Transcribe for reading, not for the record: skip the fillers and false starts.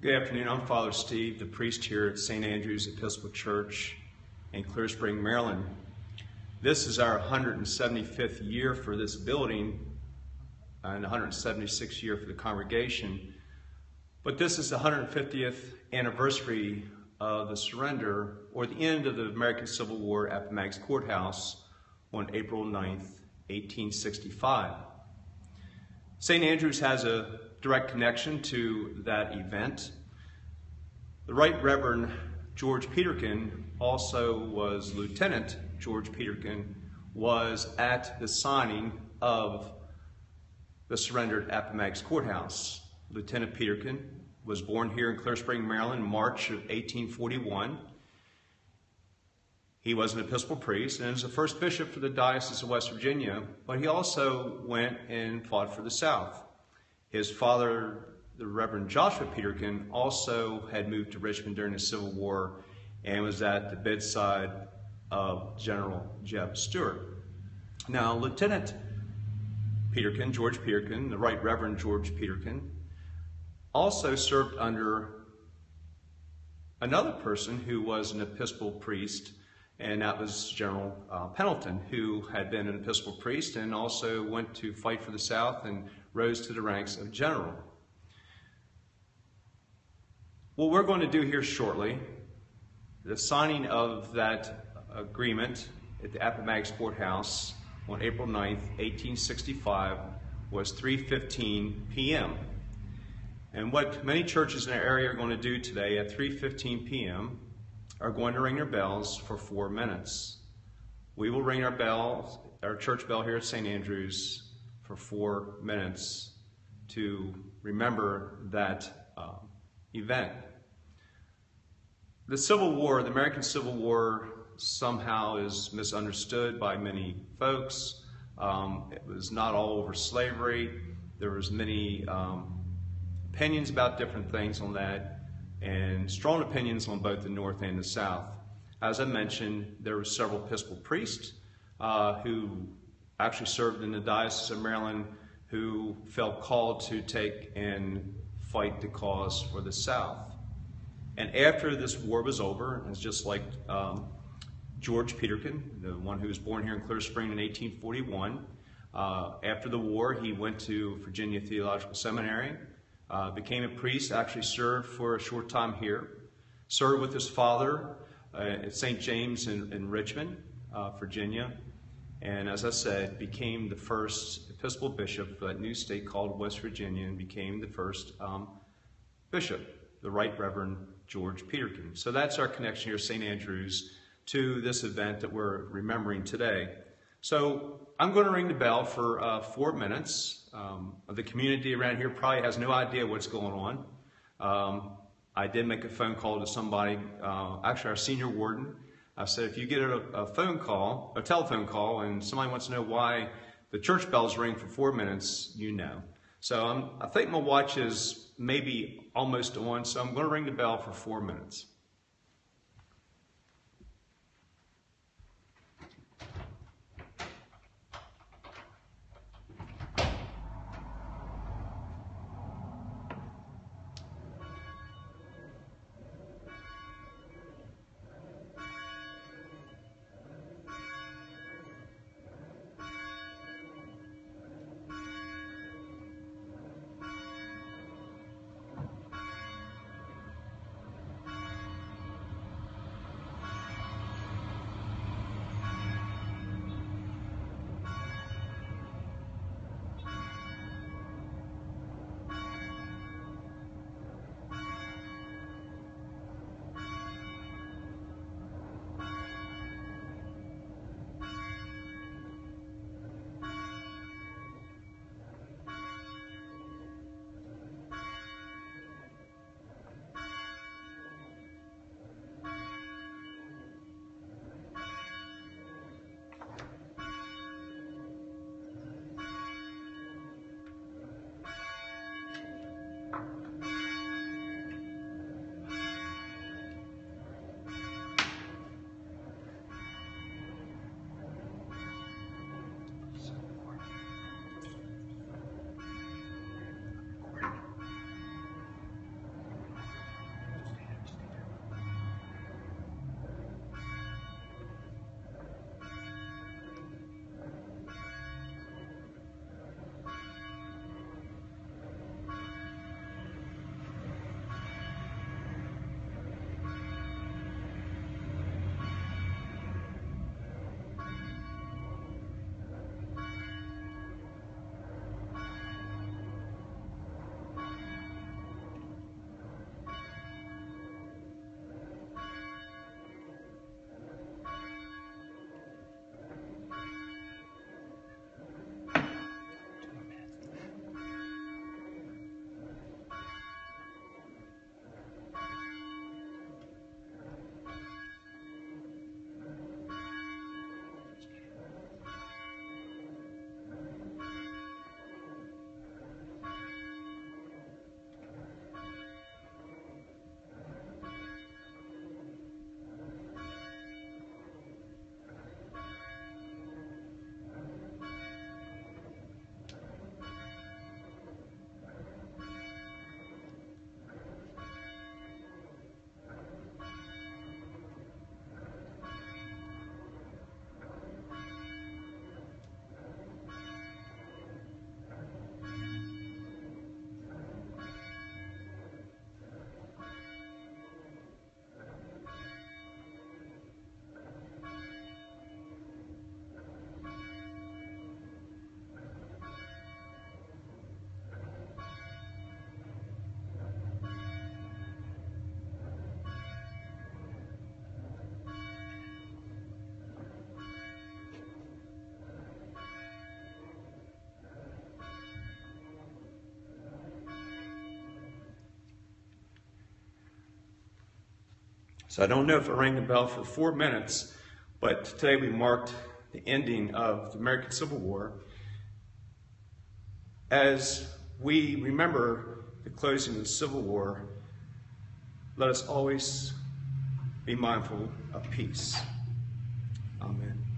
Good afternoon. I'm Father Steve, the priest here at St. Andrew's Episcopal Church in Clear Spring, Maryland. This is our 175th year for this building and 176th year for the congregation. But this is the 150th anniversary of the surrender or the end of the American Civil War at Appomattox Courthouse on April 9th, 1865. St. Andrew's has a direct connection to that event. The Right Reverend George Peterkin, also was Lieutenant George Peterkin, was at the signing of the surrendered Appomattox Courthouse. Lieutenant Peterkin was born here in Clear Spring, Maryland, March of 1841. He was an Episcopal priest and was the first bishop for the Diocese of West Virginia, but he also went and fought for the South. His father, the Reverend Joshua Peterkin, also had moved to Richmond during the Civil War and was at the bedside of General Jeb Stuart. Now, Lieutenant Peterkin, George Peterkin, the Right Reverend George Peterkin, also served under another person who was an Episcopal priest, and that was General Pendleton, who had been an Episcopal priest and also went to fight for the South and rose to the ranks of general. What we're going to do here shortly, the signing of that agreement at the Appomattox Courthouse on April 9th, 1865 was 3:15 p.m. And what many churches in our area are going to do today at 3:15 p.m. are going to ring their bells for 4 minutes. We will ring our bells, our church bell here at St. Andrew's, for 4 minutes to remember that event. The Civil War, the American Civil War, somehow is misunderstood by many folks. It was not all over slavery. There was many opinions about different things on that, and strong opinions on both the North and the South. As I mentioned, there were several Episcopal priests who actually served in the Diocese of Maryland who felt called to take and fight the cause for the South. And after this war was over, it's just like George Peterkin, the one who was born here in Clear Spring in 1841. After the war, he went to Virginia Theological Seminary, became a priest, actually served for a short time here, served with his father at St. James in Richmond, Virginia, and as I said, became the first Episcopal bishop of that new state called West Virginia, and became the first bishop, the Right Reverend George Peterkin. So that's our connection here at St. Andrew's to this event that we're remembering today. So I'm going to ring the bell for 4 minutes. The community around here probably has no idea what's going on. I did make a phone call to somebody, actually our senior warden. I said, if you get a phone call, a telephone call, and somebody wants to know why the church bells ring for 4 minutes, you know. So I think my watch is maybe almost on, so I'm going to ring the bell for 4 minutes. So I don't know if it rang the bell for 4 minutes, but today we marked the ending of the American Civil War. As we remember the closing of the Civil War, let us always be mindful of peace. Amen.